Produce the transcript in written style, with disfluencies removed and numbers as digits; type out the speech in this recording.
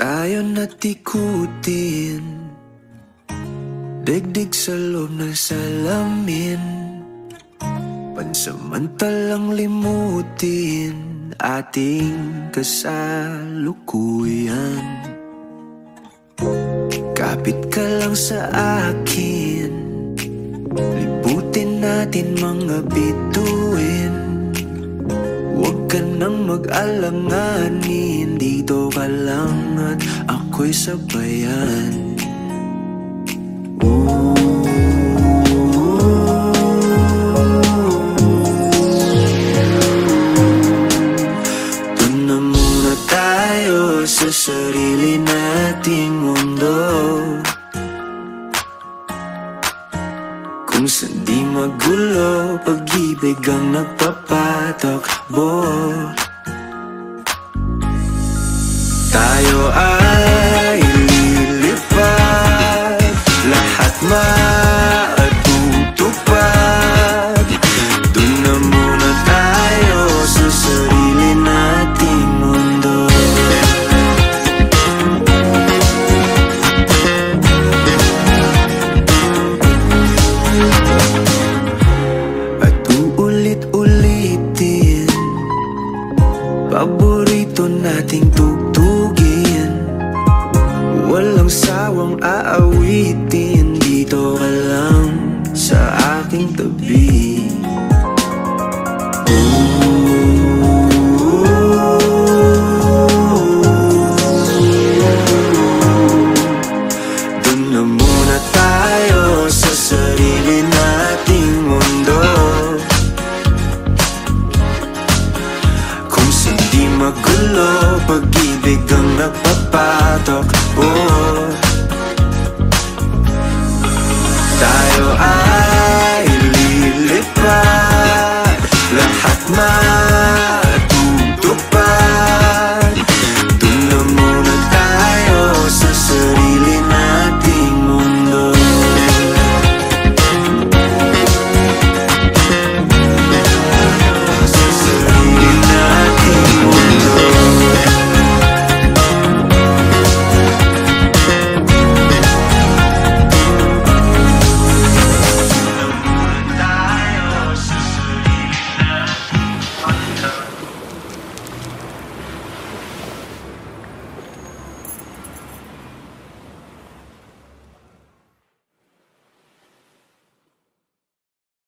tayo natikutin, digdig sa loob ng salamin, pansamantalang limutin ating kasalukuyan. Kapit ka lang sa akin, libutin natin mga bituin. Huwag ka nang mag-alanganin, dito ka lang at ako'y sabayan. Doon na muna tayo sa sarili nating mundo, kung saan di magulo, pag-ibig ang nagpapatakbo. Tayo ay lilipad, lahat matutupad. Doon na muna tayo sa sarili nating mundo. At uulit-ulitin paborito nating tugtugin, walang sawang aawitin, dito ka lang sa aking tabi. Doon na muna tayo sa sarili nating mundo, kung saan di magulo, pag-ibig ang nagpapatakbo.